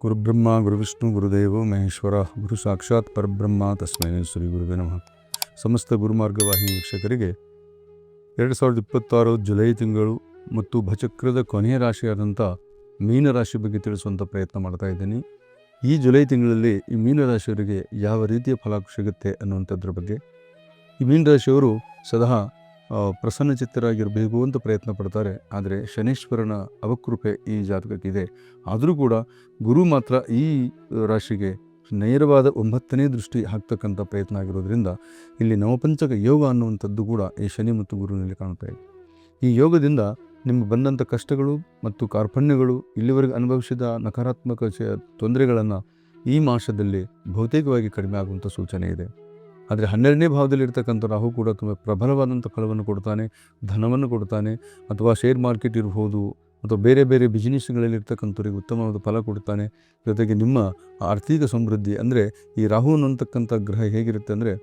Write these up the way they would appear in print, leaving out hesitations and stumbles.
ಗುರುಬ್ರಹ್ಮ ಗುರುವಿಷ್ಣು ಗುರುದೇವೋ ಮಹೇಶ್ವರ ಗುರು ಸಾಕ್ಷಾತ್ ಪರಬ್ರಹ್ಮ ತಸ್ಮೈ ಶ್ರೀ ಗುರುವೇ ನಮಃ. ಸಮಸ್ತ ಗುರುಮಾರ್ಗವಾಹಿನಿ ವೀಕ್ಷಕರಿಗೆ 2026 ಜುಲೈ ತಿಂಗಳು ಮತ್ತು ಭಚಕ್ರದ ಕೊನೆಯ ರಾಶಿಯಾದಂಥ ಮೀನರಾಶಿ ಬಗ್ಗೆ ತಿಳಿಸುವಂಥ ಪ್ರಯತ್ನ ಮಾಡ್ತಾ ಇದ್ದೀನಿ. ಈ ಜುಲೈ ತಿಂಗಳಲ್ಲಿ ಈ ಮೀನರಾಶಿಯವರಿಗೆ ಯಾವ ರೀತಿಯ ಫಲ ಸಿಗುತ್ತೆ ಅನ್ನುವಂಥದ್ರ ಬಗ್ಗೆ. ಈ ಮೀನರಾಶಿಯವರು ಸದಾ ಪ್ರಸನ್ನಚಿತ್ತರಾಗಿರಬೇಕು ಅಂತ ಪ್ರಯತ್ನ ಪಡ್ತಾರೆ. ಆದರೆ ಶನೀಶ್ವರನ ಅವಕೃಪೆ ಈ ಜಾತಕಕ್ಕಿದೆ. ಆದರೂ ಕೂಡ ಗುರು ಮಾತ್ರ ಈ ರಾಶಿಗೆ ನೇರವಾದ 9ನೇ ದೃಷ್ಟಿ ಹಾಕ್ತಕ್ಕಂಥ ಪ್ರಯತ್ನ ಆಗಿರೋದ್ರಿಂದ ಇಲ್ಲಿ ನವಪಂಚಕ ಯೋಗ ಅನ್ನುವಂಥದ್ದು ಕೂಡ ಈ ಶನಿ ಮತ್ತು ಗುರುವಿನಲ್ಲಿ ಕಾಣ್ತಾ ಇದೆ. ಈ ಯೋಗದಿಂದ ನಿಮಗೆ ಬಂದಂಥ ಕಷ್ಟಗಳು ಮತ್ತು ಕಾರ್ಪಣ್ಯಗಳು, ಇಲ್ಲಿವರೆಗೆ ಅನುಭವಿಸಿದ ನಕಾರಾತ್ಮಕ ತೊಂದರೆಗಳನ್ನು ಈ ಮಾಸದಲ್ಲಿ ಬಹುತೇಕವಾಗಿ ಕಡಿಮೆ ಆಗುವಂಥ ಸೂಚನೆ ಇದೆ. ಆದರೆ 12ನೇ ಭಾವದಲ್ಲಿರ್ತಕ್ಕಂಥ ರಾಹು ಕೂಡ ತುಂಬ ಪ್ರಬಲವಾದಂಥ ಫಲವನ್ನು ಕೊಡ್ತಾನೆ, ಧನವನ್ನು ಕೊಡ್ತಾನೆ. ಅಥವಾ ಶೇರ್ ಮಾರ್ಕೆಟ್ ಇರ್ಬೋದು, ಅಥವಾ ಬೇರೆ ಬೇರೆ ಬಿಸ್ನೆಸ್ಗಳಲ್ಲಿರ್ತಕ್ಕಂಥವ್ರಿಗೆ ಉತ್ತಮವಾದ ಫಲ ಕೊಡ್ತಾನೆ. ಜೊತೆಗೆ ನಿಮ್ಮ ಆರ್ಥಿಕ ಸಮೃದ್ಧಿ, ಅಂದರೆ ಈ ರಾಹು ಅನ್ನುವಂತಕ್ಕಂಥ ಗ್ರಹ ಹೇಗಿರುತ್ತೆ ಅಂದರೆ,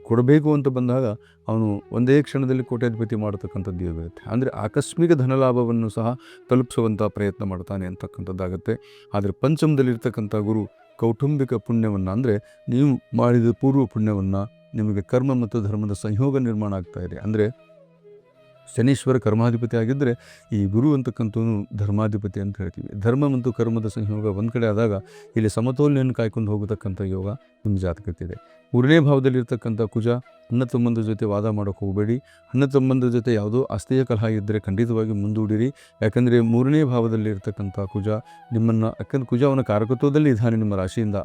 ಕೊಡಬೇಕು ಅಂತ ಬಂದಾಗ ಅವನು ಒಂದೇ ಕ್ಷಣದಲ್ಲಿ ಕೋಟ್ಯಾಧಿಪತಿ ಮಾಡತಕ್ಕಂಥದ್ದು ಇರುತ್ತೆ. ಅಂದರೆ ಆಕಸ್ಮಿಕ ಧನಲಾಭವನ್ನು ಸಹ ತಲುಪಿಸುವಂಥ ಪ್ರಯತ್ನ ಮಾಡ್ತಾನೆ ಅಂತಕ್ಕಂಥದ್ದಾಗುತ್ತೆ. ಆದರೆ ಪಂಚಮದಲ್ಲಿರ್ತಕ್ಕಂಥ ಗುರು ಕೌಟುಂಬಿಕ ಪುಣ್ಯವನ್ನು, ಅಂದರೆ ನೀವು ಮಾಡಿದ ಪೂರ್ವ ಪುಣ್ಯವನ್ನು, ನಿಮಗೆ ಕರ್ಮ ಮತ್ತು ಧರ್ಮದ ಸಂಯೋಗ ನಿರ್ಮಾಣ ಆಗ್ತಾ ಇದೆ. ಅಂದರೆ ಶನೀಶ್ವರ ಕರ್ಮಾಧಿಪತಿ ಆಗಿದ್ದರೆ ಈ ಗುರು ಅಂತಕ್ಕಂಥವನು ಧರ್ಮಾಧಿಪತಿ ಅಂತ ಹೇಳ್ತೀವಿ. ಧರ್ಮ ಮತ್ತು ಕರ್ಮದ ಸಂಯೋಗ ಒಂದು ಕಡೆ ಆದಾಗ ಇಲ್ಲಿ ಸಮತೋಲನೆಯನ್ನು ಕಾಯ್ಕೊಂಡು ಹೋಗತಕ್ಕಂಥ ಯೋಗ ನಿಮ್ಮ ಜಾತಕಕ್ಕಿದೆ. 3ನೇ ಭಾವದಲ್ಲಿರ್ತಕ್ಕಂಥ ಕುಜ, ಅಣ್ಣ ತಮ್ಮಂದ್ರ ಜೊತೆ ವಾದ ಮಾಡೋಕ್ಕೆ ಹೋಗಬೇಡಿ. ಅಣ್ಣ ತಮ್ಮಂದ್ರ ಜೊತೆ ಯಾವುದೋ ಆಸ್ತಿಯ ಕಲಹ ಇದ್ದರೆ ಖಂಡಿತವಾಗಿ ಮುಂದೂಡಿರಿ. ಯಾಕಂದರೆ 3ನೇ ಭಾವದಲ್ಲಿರ್ತಕ್ಕಂಥ ಕುಜ ನಿಮ್ಮನ್ನು, ಯಾಕಂದ್ರೆ ಕುಜ ಅವನ ಕಾರಕತ್ವದಲ್ಲಿ ಇದ್ದಾನೆ ನಿಮ್ಮ ರಾಶಿಯಿಂದ.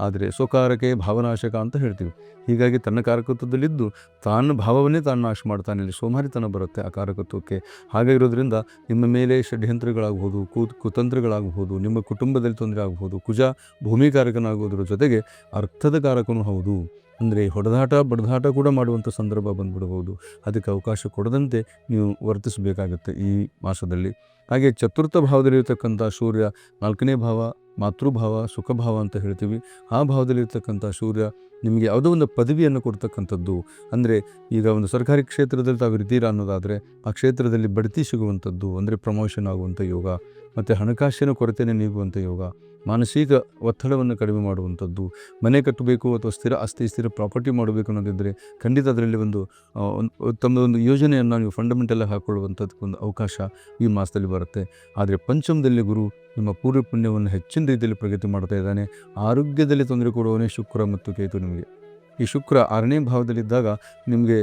ಆದರೆ ಸ್ವಕಾರಕೆ ಭಾವನಾಶಕ ಅಂತ ಹೇಳ್ತೀವಿ. ಹೀಗಾಗಿ ತನ್ನ ಕಾರಕತ್ವದಲ್ಲಿದ್ದು ತಾನು ಭಾವವನ್ನೇ ತಾನು ನಾಶ ಮಾಡ್ತಾನೆ. ಇಲ್ಲಿ ಸೋಮಾರಿತನ ಬರುತ್ತೆ ಆ ಕಾರಕತ್ವಕ್ಕೆ. ಹಾಗಾಗಿರೋದ್ರಿಂದ ನಿಮ್ಮ ಮೇಲೆ ಷಡ್ಯಂತ್ರಗಳಾಗ್ಬೋದು, ಕುತಂತ್ರಗಳಾಗ್ಬೋದು, ನಿಮ್ಮ ಕುಟುಂಬದಲ್ಲಿ ತೊಂದರೆ ಆಗ್ಬೋದು. ಕುಜ ಭೂಮಿಕಾರಕನಾಗೋದ್ರ ಜೊತೆಗೆ ಅರ್ಥದ ಕಾರಕನೂ ಹೌದು. ಅಂದರೆ ಹೊಡೆದಾಟ ಬಡದಾಟ ಕೂಡ ಮಾಡುವಂಥ ಸಂದರ್ಭ ಬಂದ್ಬಿಡ್ಬೋದು. ಅದಕ್ಕೆ ಅವಕಾಶ ಕೊಡದಂತೆ ನೀವು ವರ್ತಿಸಬೇಕಾಗತ್ತೆ ಈ ಮಾಸದಲ್ಲಿ. ಹಾಗೆ ಚತುರ್ಥ ಭಾವದಲ್ಲಿರ್ತಕ್ಕಂಥ ಸೂರ್ಯ, 4ನೇ ಭಾವ ಮಾತೃಭಾವ, ಸುಖಭಾವ ಅಂತ ಹೇಳ್ತೀವಿ. ಆ ಭಾವದಲ್ಲಿರ್ತಕ್ಕಂಥ ಸೂರ್ಯ ನಿಮಗೆ ಯಾವುದೋ ಒಂದು ಪದವಿಯನ್ನು ಕೊಡ್ತಕ್ಕಂಥದ್ದು. ಅಂದರೆ ಈಗ ಒಂದು ಸರ್ಕಾರಿ ಕ್ಷೇತ್ರದಲ್ಲಿ ತಾವು ಇರ್ತೀರಾ ಅನ್ನೋದಾದರೆ ಆ ಕ್ಷೇತ್ರದಲ್ಲಿ ಬಡ್ತಿ ಸಿಗುವಂಥದ್ದು, ಅಂದರೆ ಪ್ರಮೋಷನ್ ಆಗುವಂಥ ಯೋಗ. ಮತ್ತು ಹಣಕಾಸಿನ ಕೊರತೆನೇ ನೀಗುವಂಥ ಯೋಗ. ಮಾನಸಿಕ ಒತ್ತಡವನ್ನು ಕಡಿಮೆ ಮಾಡುವಂಥದ್ದು. ಮನೆ ಕಟ್ಟಬೇಕು ಅಥವಾ ಸ್ಥಿರ ಆಸ್ತಿ, ಸ್ಥಿರ ಪ್ರಾಪರ್ಟಿ ಮಾಡಬೇಕು ಅನ್ನೋದಿದ್ದರೆ ಖಂಡಿತ ಅದರಲ್ಲಿ ಒಂದು ತಮ್ಮದೊಂದು ಯೋಜನೆಯನ್ನು ನೀವು ಫಂಡಮೆಂಟಲಾಗಿ ಹಾಕ್ಕೊಳ್ಳುವಂಥದ್ದು ಒಂದು ಅವಕಾಶ ಈ ಮಾಸದಲ್ಲಿ ಬರುತ್ತೆ. ಆದರೆ ಪಂಚಮದಲ್ಲಿ ಗುರು ನಿಮ್ಮ ಪೂರ್ವ ಪುಣ್ಯವನ್ನು ಹೆಚ್ಚಿನ ರೀತಿಯಲ್ಲಿ ಪ್ರಗತಿ ಮಾಡ್ತಾ ಇದ್ದಾನೆ. ಆರೋಗ್ಯದಲ್ಲಿ ತೊಂದರೆ ಕೊಡುವವನೇ ಶುಕ್ರ ಮತ್ತು ಕೇತು ನಿಮಗೆ. ಈ ಶುಕ್ರ 6ನೇ ಭಾವದಲ್ಲಿದ್ದಾಗ ನಿಮಗೆ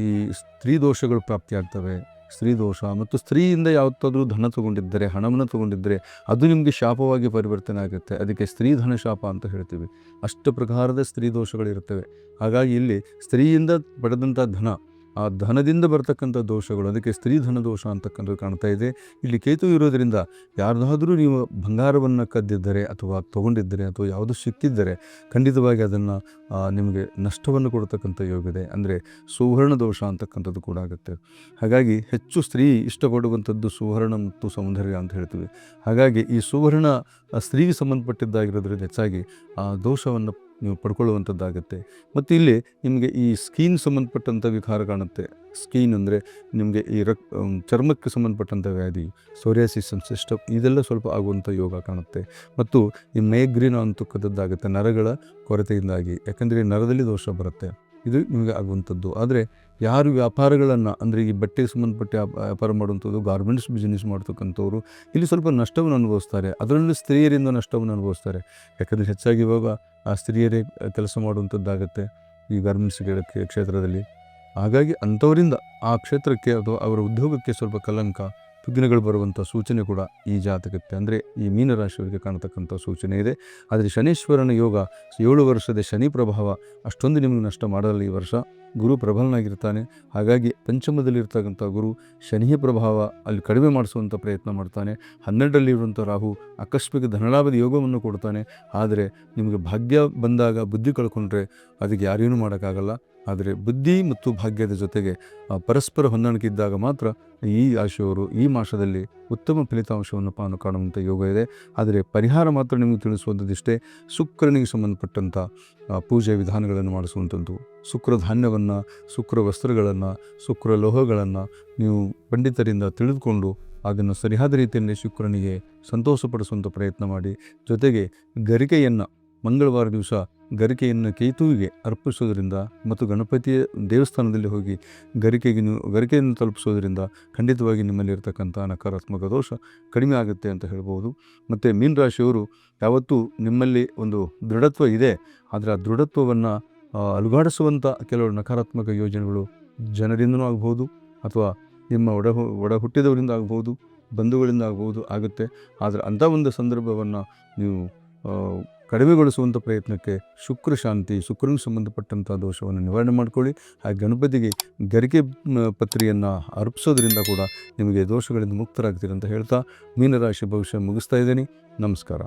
ಈ ಸ್ತ್ರೀ ದೋಷಗಳು ಪ್ರಾಪ್ತಿಯಾಗ್ತವೆ. ಸ್ತ್ರೀ ದೋಷ ಮತ್ತು ಸ್ತ್ರೀಯಿಂದ ಯಾವತ್ತಾದರೂ ಧನ ತೊಗೊಂಡಿದ್ದರೆ, ಹಣವನ್ನು ತೊಗೊಂಡಿದ್ದರೆ ಅದು ನಿಮಗೆ ಶಾಪವಾಗಿ ಪರಿವರ್ತನೆ ಆಗುತ್ತೆ. ಅದಕ್ಕೆ ಸ್ತ್ರೀ ಧನ ಶಾಪ ಅಂತ ಹೇಳ್ತೀವಿ. ಅಷ್ಟು ಪ್ರಕಾರದ ಸ್ತ್ರೀ ದೋಷಗಳಿರ್ತವೆ. ಹಾಗಾಗಿ ಇಲ್ಲಿ ಸ್ತ್ರೀಯಿಂದ ಪಡೆದಂಥ ಧನ, ಆ ಧನದಿಂದ ಬರ್ತಕ್ಕಂಥ ದೋಷಗಳು, ಅದಕ್ಕೆ ಸ್ತ್ರೀ ಧನ ದೋಷ ಅಂತಕ್ಕಂಥದ್ದು ಕಾಣ್ತಾ ಇದೆ. ಇಲ್ಲಿ ಕೇತು ಇರೋದರಿಂದ ಯಾರ್ದಾದರೂ ನೀವು ಬಂಗಾರವನ್ನು ಕದ್ದಿದ್ದರೆ ಅಥವಾ ತೊಗೊಂಡಿದ್ದರೆ ಅಥವಾ ಯಾವುದು ಸಿಕ್ಕಿದ್ದರೆ ಖಂಡಿತವಾಗಿ ಅದನ್ನು ನಿಮಗೆ ನಷ್ಟವನ್ನು ಕೊಡ್ತಕ್ಕಂಥ ಯೋಗ ಇದೆ. ಅಂದರೆ ಸುವರ್ಣ ದೋಷ ಅಂತಕ್ಕಂಥದ್ದು ಕೂಡ ಆಗುತ್ತೆ. ಹಾಗಾಗಿ ಹೆಚ್ಚು ಸ್ತ್ರೀ ಇಷ್ಟಪಡುವಂಥದ್ದು ಸುವರ್ಣ ಮತ್ತು ಸೌಂದರ್ಯ ಅಂತ ಹೇಳ್ತೀವಿ. ಹಾಗಾಗಿ ಈ ಸುವರ್ಣ ಸ್ತ್ರೀಗೆ ಸಂಬಂಧಪಟ್ಟಿದ್ದಾಗಿರೋದ್ರಿಂದ ಹೆಚ್ಚಾಗಿ ಆ ದೋಷವನ್ನು ನೀವು ಪಡ್ಕೊಳ್ಳುವಂಥದ್ದಾಗುತ್ತೆ. ಮತ್ತು ಇಲ್ಲಿ ನಿಮಗೆ ಈ ಸ್ಕಿನ್ ಸಂಬಂಧಪಟ್ಟಂಥ ವಿಕಾರ ಕಾಣುತ್ತೆ. ಸ್ಕಿನ್ ಅಂದರೆ ನಿಮಗೆ ಈ ಚರ್ಮಕ್ಕೆ ಸಂಬಂಧಪಟ್ಟಂಥ ವ್ಯಾಧಿ, ಸೋರಿಯಾಸಿಸ್ ಸಿಸ್ಟಮ್, ಇದೆಲ್ಲ ಸ್ವಲ್ಪ ಆಗುವಂಥ ಯೋಗ ಕಾಣುತ್ತೆ. ಮತ್ತು ಈ ಮೈಗ್ರೇನ್ ಅಂತಕ್ಕಂಥದ್ದಾಗುತ್ತೆ ನರಗಳ ಕೊರತೆಯಿಂದಾಗಿ. ಯಾಕಂದರೆ ನರದಲ್ಲಿ ದೋಷ ಬರುತ್ತೆ, ಇದು ನಿಮಗೆ ಆಗುವಂಥದ್ದು. ಆದರೆ ಯಾರು ವ್ಯಾಪಾರಗಳನ್ನು, ಅಂದರೆ ಈ ಬಟ್ಟೆಗೆ ಸಂಬಂಧಪಟ್ಟ ವ್ಯಾಪಾರ ಮಾಡುವಂಥದ್ದು, ಗಾರ್ಮೆಂಟ್ಸ್ ಬಿಸ್ನೆಸ್ ಮಾಡ್ತಕ್ಕಂಥವ್ರು ಇಲ್ಲಿ ಸ್ವಲ್ಪ ನಷ್ಟವನ್ನು ಅನುಭವಿಸ್ತಾರೆ. ಅದರಲ್ಲಿ ಸ್ತ್ರೀಯರಿಂದ ನಷ್ಟವನ್ನು ಅನುಭವಿಸ್ತಾರೆ. ಯಾಕಂದರೆ ಹೆಚ್ಚಾಗಿ ಇವಾಗ ಆ ಸ್ತ್ರೀಯರೇ ಕೆಲಸ ಮಾಡುವಂಥದ್ದಾಗುತ್ತೆ ಈ ಗಾರ್ಮೆಂಟ್ಸ್ ಕ್ಷೇತ್ರದಲ್ಲಿ. ಹಾಗಾಗಿ ಅಂಥವರಿಂದ ಆ ಕ್ಷೇತ್ರಕ್ಕೆ ಅಥವಾ ಅವರ ಉದ್ಯೋಗಕ್ಕೆ ಸ್ವಲ್ಪ ಕಲಂಕ, ವಿಘ್ನಗಳು ಬರುವಂಥ ಸೂಚನೆ ಕೂಡ ಈ ಜಾತಕಕ್ಕೆ, ಅಂದರೆ ಈ ಮೀನರಾಶಿಯವರಿಗೆ ಕಾಣತಕ್ಕಂಥ ಸೂಚನೆ ಇದೆ. ಆದರೆ ಶನೀಶ್ವರನ ಯೋಗ 7 ವರ್ಷದ ಶನಿ ಪ್ರಭಾವ ಅಷ್ಟೊಂದು ನಿಮಗೆ ನಷ್ಟ ಮಾಡಲ್ಲ ಈ ವರ್ಷ. ಗುರು ಪ್ರಬಲನಾಗಿರ್ತಾನೆ. ಹಾಗಾಗಿ ಪಂಚಮದಲ್ಲಿರ್ತಕ್ಕಂಥ ಗುರು ಶನಿಯ ಪ್ರಭಾವ ಅಲ್ಲಿ ಕಡಿಮೆ ಮಾಡಿಸುವಂಥ ಪ್ರಯತ್ನ ಮಾಡ್ತಾನೆ. 12ರಲ್ಲಿರುವಂಥ ರಾಹು ಆಕಸ್ಮಿಕ ಧನಲಾಭದ ಯೋಗವನ್ನು ಕೊಡ್ತಾನೆ. ಆದರೆ ನಿಮಗೆ ಭಾಗ್ಯ ಬಂದಾಗ ಬುದ್ಧಿ ಕಳ್ಕೊಂಡ್ರೆ ಅದಕ್ಕೆ ಯಾರೇನೂ ಮಾಡೋಕ್ಕಾಗಲ್ಲ. ಆದರೆ ಬುದ್ಧಿ ಮತ್ತು ಭಾಗ್ಯದ ಜೊತೆಗೆ ಪರಸ್ಪರ ಹೊಂದಾಣಿಕೆ ಇದ್ದಾಗ ಮಾತ್ರ ಈ ರಾಶಿಯವರು ಈ ಮಾಸದಲ್ಲಿ ಉತ್ತಮ ಫಲಿತಾಂಶವನ್ನು ಕಾಣುವಂಥ ಯೋಗ ಇದೆ. ಆದರೆ ಪರಿಹಾರ ಮಾತ್ರ ನಿಮಗೆ ತಿಳಿಸುವಂಥದ್ದಿಷ್ಟೇ. ಶುಕ್ರನಿಗೆ ಸಂಬಂಧಪಟ್ಟಂಥ ಪೂಜೆ ವಿಧಾನಗಳನ್ನು ಮಾಡಿಸುವಂಥದ್ದು, ಶುಕ್ರ ಧಾನ್ಯವನ್ನು, ಶುಕ್ರ ವಸ್ತ್ರಗಳನ್ನು, ಶುಕ್ರ ಲೋಹಗಳನ್ನು ನೀವು ಪಂಡಿತರಿಂದ ತಿಳಿದುಕೊಂಡು ಅದನ್ನು ಸರಿಯಾದ ರೀತಿಯಲ್ಲಿ ಶುಕ್ರನಿಗೆ ಸಂತೋಷಪಡಿಸುವಂಥ ಪ್ರಯತ್ನ ಮಾಡಿ. ಜೊತೆಗೆ ಗರಿಕೆಯನ್ನು ಮಂಗಳವಾರ ದಿವಸ ಗರಿಕೆಯನ್ನು ಕೇತುವಿಗೆ ಅರ್ಪಿಸೋದ್ರಿಂದ ಮತ್ತು ಗಣಪತಿಯ ದೇವಸ್ಥಾನದಲ್ಲಿ ಹೋಗಿ ಗರಿಕೆಯನ್ನು ತಲುಪಿಸೋದ್ರಿಂದ ಖಂಡಿತವಾಗಿ ನಿಮ್ಮಲ್ಲಿರ್ತಕ್ಕಂಥ ನಕಾರಾತ್ಮಕ ದೋಷ ಕಡಿಮೆ ಆಗುತ್ತೆ ಅಂತ ಹೇಳ್ಬೋದು. ಮತ್ತು ಮೀನ ರಾಶಿಯವರು ಯಾವತ್ತೂ ನಿಮ್ಮಲ್ಲಿ ಒಂದು ದೃಢತ್ವ ಇದೆ, ಆದರೆ ಆ ದೃಢತ್ವವನ್ನು ಅಲುಗಾಡಿಸುವಂಥ ಕೆಲವು ನಕಾರಾತ್ಮಕ ಯೋಜನೆಗಳು ಜನರಿಂದನೂ ಆಗ್ಬೋದು, ಅಥವಾ ನಿಮ್ಮ ಒಡ ಹುಟ್ಟಿದವರಿಂದ ಆಗ್ಬೋದು, ಬಂಧುಗಳಿಂದ ಆಗುತ್ತೆ. ಆದರೆ ಅಂಥ ಒಂದು ಸಂದರ್ಭವನ್ನು ನೀವು ಕಡಿಮೆಗೊಳಿಸುವಂಥ ಪ್ರಯತ್ನಕ್ಕೆ ಶುಕ್ರ ಶಾಂತಿ, ಶುಕ್ರನಿಗೆ ಸಂಬಂಧಪಟ್ಟಂಥ ದೋಷವನ್ನು ನಿವಾರಣೆ ಮಾಡ್ಕೊಳ್ಳಿ. ಹಾಗೆ ಗಣಪತಿಗೆ ಗರಿಕೆ ಪತ್ರಿಯನ್ನು ಅರ್ಪಿಸೋದ್ರಿಂದ ಕೂಡ ನಿಮಗೆ ದೋಷಗಳಿಂದ ಮುಕ್ತರಾಗ್ತೀರಿ ಅಂತ ಹೇಳ್ತಾ ಮೀನರಾಶಿ ಭವಿಷ್ಯ ಮುಗಿಸ್ತಾ ಇದ್ದೀನಿ. ನಮಸ್ಕಾರ.